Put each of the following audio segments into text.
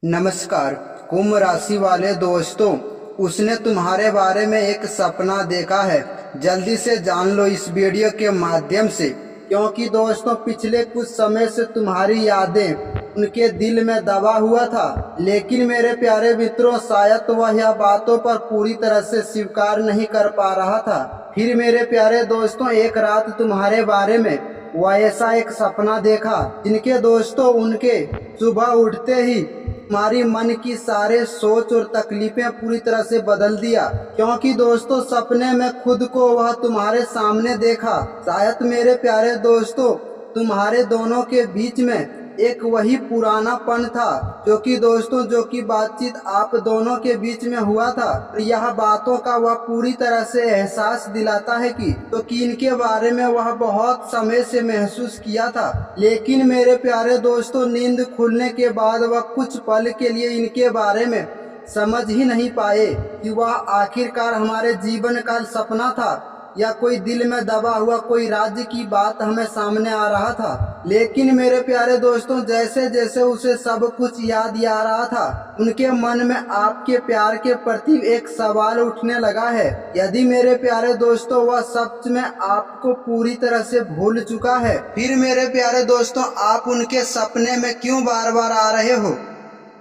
नमस्कार कुंभ राशि वाले दोस्तों, उसने तुम्हारे बारे में एक सपना देखा है। जल्दी से जान लो इस वीडियो के माध्यम से, क्योंकि दोस्तों पिछले कुछ समय से तुम्हारी यादें उनके दिल में दबा हुआ था। लेकिन मेरे प्यारे मित्रों, शायद वह यह बातों पर पूरी तरह से स्वीकार नहीं कर पा रहा था। फिर मेरे प्यारे दोस्तों, एक रात तुम्हारे बारे में वह ऐसा एक सपना देखा जिनके दोस्तों उनके सुबह उठते ही तुम्हारी मन की सारे सोच और तकलीफें पूरी तरह से बदल दिया। क्योंकि दोस्तों सपने में खुद को वह तुम्हारे सामने देखा। शायद मेरे प्यारे दोस्तों, तुम्हारे दोनों के बीच में एक वही पुरानापन था जो कि बातचीत आप दोनों के बीच में हुआ था। यह बातों का वह पूरी तरह से एहसास दिलाता है कि इनके बारे में वह बहुत समय से महसूस किया था। लेकिन मेरे प्यारे दोस्तों, नींद खुलने के बाद वह कुछ पल के लिए इनके बारे में समझ ही नहीं पाए कि वह आखिरकार हमारे जीवन का सपना था या कोई दिल में दबा हुआ कोई राज्य की बात हमें सामने आ रहा था। लेकिन मेरे प्यारे दोस्तों, जैसे जैसे उसे सब कुछ याद आ रहा था, उनके मन में आपके प्यार के प्रति एक सवाल उठने लगा है। यदि मेरे प्यारे दोस्तों वह सच में आपको पूरी तरह से भूल चुका है, फिर मेरे प्यारे दोस्तों आप उनके सपने में क्यों बार बार आ रहे हो?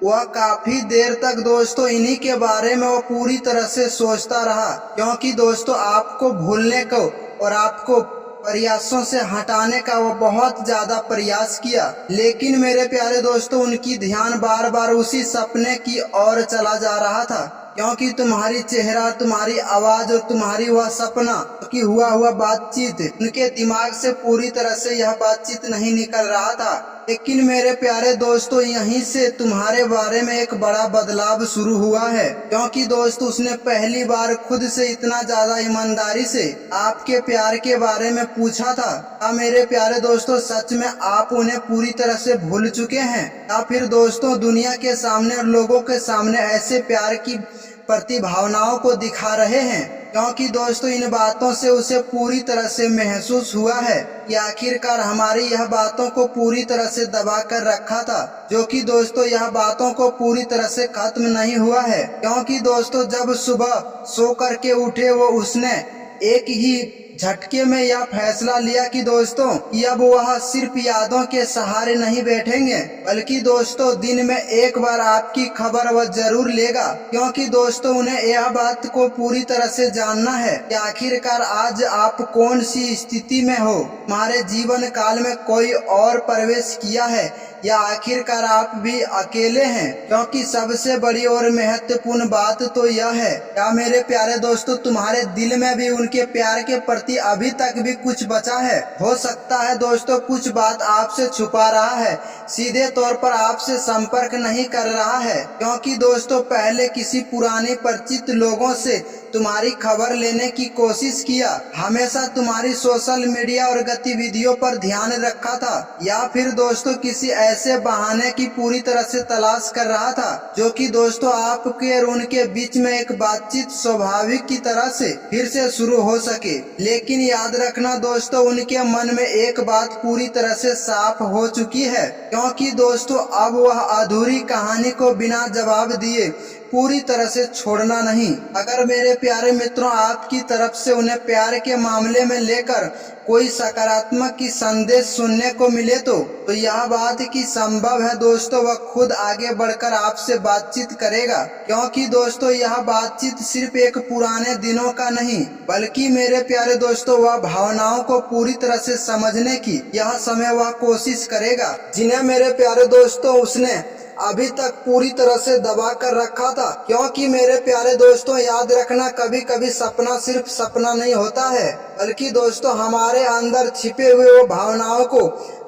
वह काफी देर तक दोस्तों इन्हीं के बारे में वो पूरी तरह से सोचता रहा, क्योंकि दोस्तों आपको भूलने को और आपको प्रयासों से हटाने का वो बहुत ज्यादा प्रयास किया। लेकिन मेरे प्यारे दोस्तों, उनकी ध्यान बार बार उसी सपने की ओर चला जा रहा था, क्योंकि तुम्हारी चेहरा, तुम्हारी आवाज और तुम्हारी वह सपना की हुआ बातचीत उनके दिमाग से पूरी तरह से यह बातचीत नहीं निकल रहा था। लेकिन मेरे प्यारे दोस्तों, यहीं से तुम्हारे बारे में एक बड़ा बदलाव शुरू हुआ है, क्योंकि दोस्तों उसने पहली बार खुद से इतना ज्यादा ईमानदारी से आपके प्यार के बारे में पूछा था। क्या मेरे प्यारे दोस्तों सच में आप उन्हें पूरी तरह से भूल चुके हैं, या फिर दोस्तों दुनिया के सामने और लोगों के सामने ऐसे प्यार की प्रति भावनाओं को दिखा रहे हैं? क्योंकि दोस्तों इन बातों से उसे पूरी तरह से महसूस हुआ है कि आखिरकार हमारी यह बातों को पूरी तरह से दबा कर रखा था, जो कि दोस्तों यह बातों को पूरी तरह से खत्म नहीं हुआ है। क्योंकि दोस्तों जब सुबह सो करके उठे वो उसने एक ही झटके में यह फैसला लिया कि दोस्तों कि अब वह सिर्फ यादों के सहारे नहीं बैठेंगे, बल्कि दोस्तों दिन में एक बार आपकी खबर वह जरूर लेगा। क्योंकि दोस्तों उन्हें यह बात को पूरी तरह से जानना है कि आखिरकार आज आप कौन सी स्थिति में हो, हमारे जीवन काल में कोई और प्रवेश किया है या आखिरकार आप भी अकेले हैं। क्योंकि सबसे बड़ी और महत्वपूर्ण बात तो यह है, क्या मेरे प्यारे दोस्तों तुम्हारे दिल में भी उनके प्यार के प्रति अभी तक भी कुछ बचा है? हो सकता है दोस्तों कुछ बात आपसे छुपा रहा है, सीधे तौर पर आपसे संपर्क नहीं कर रहा है, क्योंकि दोस्तों पहले किसी पुराने परिचित लोगों से तुम्हारी खबर लेने की कोशिश किया, हमेशा तुम्हारी सोशल मीडिया और गतिविधियों पर ध्यान रखा था, या फिर दोस्तों किसी ऐसे बहाने की पूरी तरह से तलाश कर रहा था जो कि दोस्तों आपके और उनके बीच में एक बातचीत स्वाभाविक की तरह से फिर से शुरू हो सके। लेकिन याद रखना दोस्तों, उनके मन में एक बात पूरी तरह से साफ हो चुकी है, क्योंकि दोस्तों अब वह अधूरी कहानी को बिना जवाब दिए पूरी तरह से छोड़ना नहीं। अगर मेरे प्यारे मित्रों आपकी तरफ से उन्हें प्यार के मामले में लेकर कोई सकारात्मक की संदेश सुनने को मिले तो यह बात की संभव है दोस्तों वह खुद आगे बढ़कर आपसे बातचीत करेगा। क्योंकि दोस्तों यह बातचीत सिर्फ एक पुराने दिनों का नहीं, बल्कि मेरे प्यारे दोस्तों वह भावनाओं को पूरी तरह से समझने की यह समय वह कोशिश करेगा, जिन्हें मेरे प्यारे दोस्तों उसने अभी तक पूरी तरह से दबा कर रखा था। क्योंकि मेरे प्यारे दोस्तों याद रखना, कभी कभी सपना सिर्फ सपना नहीं होता है, बल्कि दोस्तों हमारे अंदर छिपे हुए वो भावनाओं को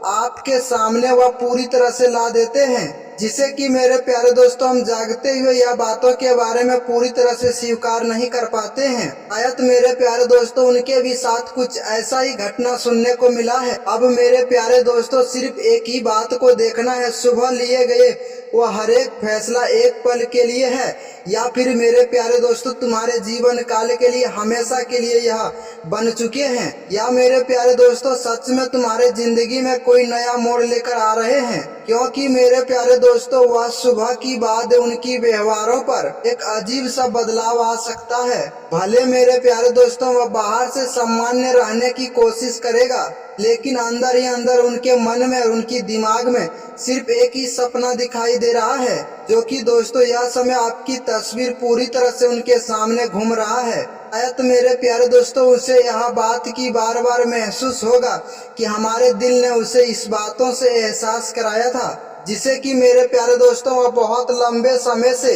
आपके सामने वह पूरी तरह से ला देते हैं, जिसे कि मेरे प्यारे दोस्तों हम जागते हुए यह बातों के बारे में पूरी तरह से स्वीकार नहीं कर पाते हैं। शायद मेरे प्यारे दोस्तों उनके भी साथ कुछ ऐसा ही घटना सुनने को मिला है। अब मेरे प्यारे दोस्तों सिर्फ एक ही बात को देखना है, सुबह लिए गए वो हर एक फैसला एक पल के लिए है, या फिर मेरे प्यारे दोस्तों तुम्हारे जीवन काल के लिए हमेशा के लिए यह बन चुके हैं, या मेरे प्यारे दोस्तों सच में तुम्हारे जिंदगी में कोई नया मोड़ लेकर आ रहे हैं। क्योंकि मेरे प्यारे दोस्तों वह सुबह की बाद उनकी व्यवहारों पर एक अजीब सा बदलाव आ सकता है। भले मेरे प्यारे दोस्तों वह बाहर से सामान्य रहने की कोशिश करेगा, लेकिन अंदर ही अंदर उनके मन में और उनकी दिमाग में सिर्फ एक ही सपना दिखाई दे रहा है, जो कि दोस्तों यह समय आपकी तस्वीर पूरी तरह से उनके सामने घूम रहा है। शायद मेरे प्यारे दोस्तों उसे यह बात की बार बार महसूस होगा कि हमारे दिल ने उसे इस बातों से एहसास कराया था, जिसे कि मेरे प्यारे दोस्तों वह बहुत लंबे समय से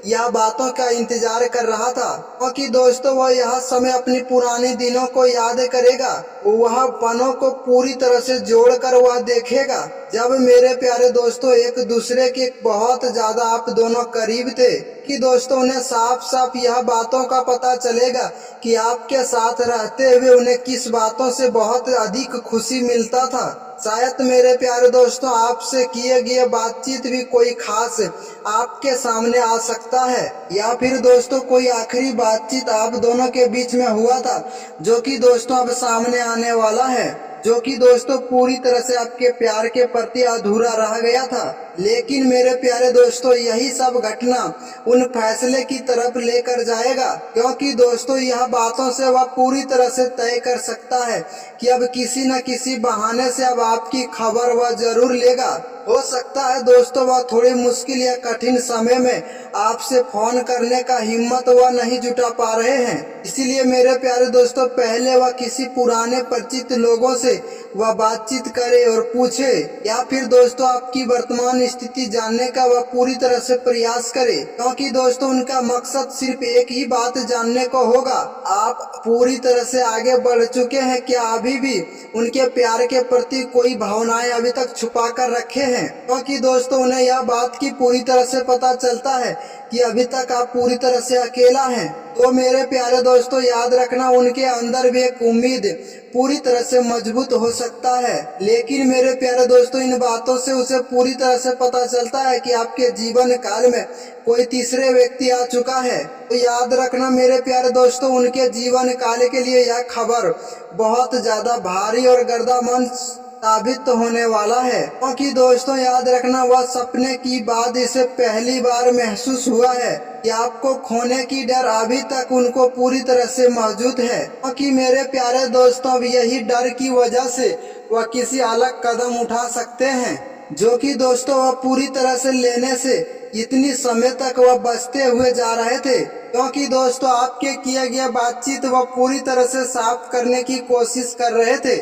यह बातों का इंतजार कर रहा था। क्योंकि दोस्तों वह यह समय अपनी पुरानी दिनों को याद करेगा, वह पनों को पूरी तरह से जोड़कर वह देखेगा जब मेरे प्यारे दोस्तों एक दूसरे के बहुत ज्यादा आप दोनों करीब थे, कि दोस्तों उन्हें साफ साफ यह बातों का पता चलेगा कि आपके साथ रहते हुए उन्हें किस बातों से बहुत अधिक खुशी मिलता था। शायद मेरे प्यारे दोस्तों आपसे किए गए बातचीत भी कोई खास आपके सामने आ सकता है, या फिर दोस्तों कोई आखिरी बातचीत आप दोनों के बीच में हुआ था जो कि दोस्तों अब सामने आने वाला है, जो कि दोस्तों पूरी तरह से आपके प्यार के प्रति अधूरा रह गया था। लेकिन मेरे प्यारे दोस्तों यही सब घटना उन फैसले की तरफ लेकर जाएगा, क्योंकि दोस्तों यह बातों से वह पूरी तरह से तय कर सकता है कि अब किसी न किसी बहाने से अब आपकी खबर वह जरूर लेगा। हो सकता है दोस्तों वह थोड़ी मुश्किल या कठिन समय में आपसे फोन करने का हिम्मत वह नहीं जुटा पा रहे हैं, इसीलिए मेरे प्यारे दोस्तों पहले वह किसी पुराने परिचित लोगों से वह बातचीत करे और पूछे, या फिर दोस्तों आपकी वर्तमान स्थिति जानने का वह पूरी तरह से प्रयास करे, क्योंकि दोस्तों उनका मकसद सिर्फ एक ही बात जानने को होगा, आप पूरी तरह से आगे बढ़ चुके हैं क्या, अभी भी उनके प्यार के प्रति कोई भावनाएं अभी तक छुपा कर रखे हैं। क्योंकि दोस्तों उन्हें यह बात की पूरी तरह से पता चलता है कि अभी तक आप पूरी तरह से अकेला हैं। तो मेरे प्यारे दोस्तों याद रखना उनके अंदर भी एक उम्मीद पूरी तरह से मजबूत हो सकता है, लेकिन मेरे प्यारे दोस्तों इन बातों से उसे पूरी तरह से पता चलता है कि आपके जीवन काल में कोई तीसरे व्यक्ति आ चुका है। तो याद रखना मेरे प्यारे दोस्तों उनके जीवन काल के लिए यह खबर बहुत ज्यादा भारी और गर्दामंद साबित होने वाला है, क्योंकि दोस्तों याद रखना वह सपने की बात इसे पहली बार महसूस हुआ है कि आपको खोने की डर अभी तक उनको पूरी तरह से मौजूद है, क्योंकि मेरे प्यारे दोस्तों अब यही डर की वजह से वह किसी अलग कदम उठा सकते हैं, जो कि दोस्तों वह पूरी तरह से लेने से इतनी समय तक वह बचते हुए जा रहे थे, क्योंकि दोस्तों आपके किए गए बातचीत वह पूरी तरह से साफ करने की कोशिश कर रहे थे।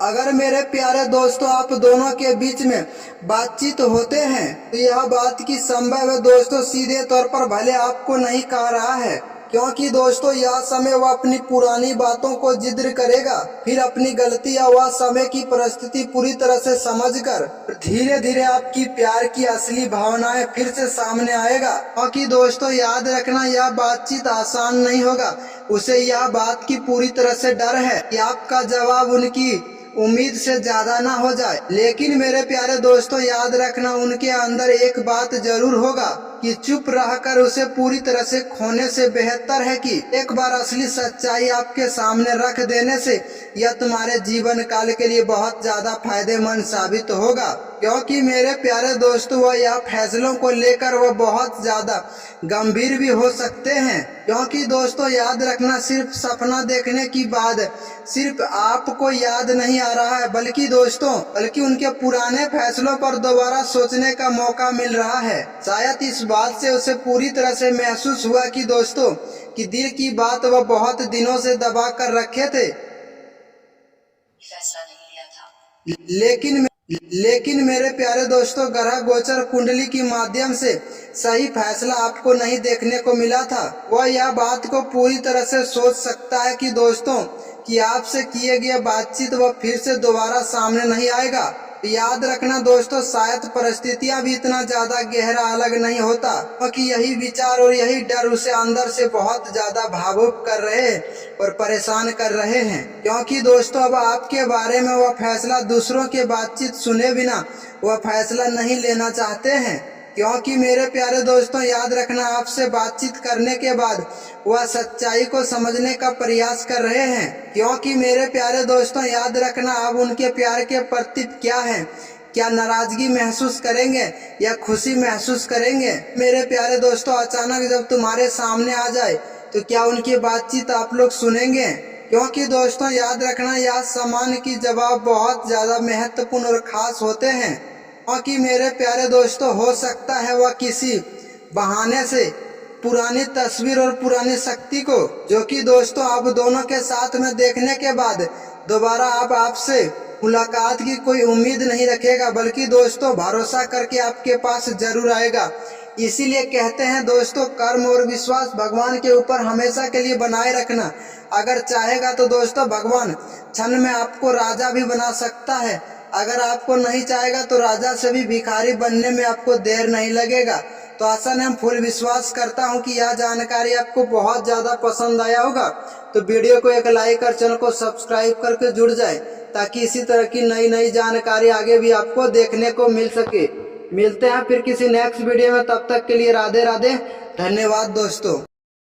अगर मेरे प्यारे दोस्तों आप दोनों के बीच में बातचीत होते हैं तो यह बात की संभव है दोस्तों सीधे तौर पर भले आपको नहीं कह रहा है, क्योंकि दोस्तों यह समय वह अपनी पुरानी बातों को जिक्र करेगा, फिर अपनी गलती या वह समय की परिस्थिति पूरी तरह से समझकर धीरे धीरे आपकी प्यार की असली भावनाएं फिर से सामने आएगा। क्योंकि दोस्तों याद रखना यह बातचीत आसान नहीं होगा, उसे यह बात की पूरी तरह से डर है कि आपका जवाब उनकी उम्मीद से ज्यादा ना हो जाए। लेकिन मेरे प्यारे दोस्तों याद रखना उनके अंदर एक बात जरूर होगा कि चुप रहकर उसे पूरी तरह से खोने से बेहतर है कि एक बार असली सच्चाई आपके सामने रख देने से यह तुम्हारे जीवन काल के लिए बहुत ज्यादा फायदेमंद साबित होगा। क्योंकि मेरे प्यारे दोस्तों वह यह फैसलों को लेकर वह बहुत ज्यादा गंभीर भी हो सकते हैं, क्योंकि दोस्तों याद रखना सिर्फ सपना देखने की बाद सिर्फ आपको याद नहीं आ रहा है, बल्कि उनके पुराने फैसलों पर दोबारा सोचने का मौका मिल रहा है। शायद इस बात से उसे पूरी तरह से महसूस हुआ कि दोस्तों कि दिल की बात वह बहुत दिनों से दबा कर रखे थे, फैसला नहीं लिया था। लेकिन मेरे प्यारे दोस्तों ग्रह गोचर कुंडली के माध्यम से सही फैसला आपको नहीं देखने को मिला था। वह यह बात को पूरी तरह से सोच सकता है कि दोस्तों कि आपसे किए गए बातचीत वह फिर से दोबारा सामने नहीं आएगा। याद रखना दोस्तों शायद परिस्थितियां भी इतना ज्यादा गहरा अलग नहीं होता, क्योंकि यही विचार और यही डर उसे अंदर से बहुत ज्यादा भावुक कर रहे और परेशान कर रहे हैं। क्योंकि दोस्तों अब आपके बारे में वह फैसला दूसरों के बातचीत सुने बिना वह फैसला नहीं लेना चाहते हैं। क्योंकि मेरे प्यारे दोस्तों याद रखना, आपसे बातचीत करने के बाद वह सच्चाई को समझने का प्रयास कर रहे हैं। क्योंकि मेरे प्यारे दोस्तों याद रखना, अब उनके प्यार के प्रति क्या है, क्या नाराजगी महसूस करेंगे या खुशी महसूस करेंगे। मेरे प्यारे दोस्तों अचानक जब तुम्हारे सामने आ जाए तो क्या उनकी बातचीत आप लोग सुनेंगे। क्योंकि दोस्तों याद रखना, यह समान की जवाब बहुत ज्यादा महत्वपूर्ण और खास होते हैं। क्योंकि मेरे प्यारे दोस्तों हो सकता है वह किसी बहाने से पुरानी तस्वीर और पुरानी शक्ति को, जो कि दोस्तों आप दोनों के साथ में देखने के बाद दोबारा अब आपसे मुलाकात की कोई उम्मीद नहीं रखेगा, बल्कि दोस्तों भरोसा करके आपके पास जरूर आएगा। इसीलिए कहते हैं दोस्तों, कर्म और विश्वास भगवान के ऊपर हमेशा के लिए बनाए रखना। अगर चाहेगा तो दोस्तों भगवान क्षण में आपको राजा भी बना सकता है। अगर आपको नहीं चाहेगा तो राजा से भी भिखारी बनने में आपको देर नहीं लगेगा। तो आशा ने हम फुल विश्वास करता हूं कि यह जानकारी आपको बहुत ज्यादा पसंद आया होगा। तो वीडियो को एक लाइक और चैनल को सब्सक्राइब करके जुड़ जाए, ताकि इसी तरह की नई नई जानकारी आगे भी आपको देखने को मिल सके। मिलते हैं फिर किसी नेक्स्ट वीडियो में, तब तक के लिए राधे राधे, धन्यवाद दोस्तों।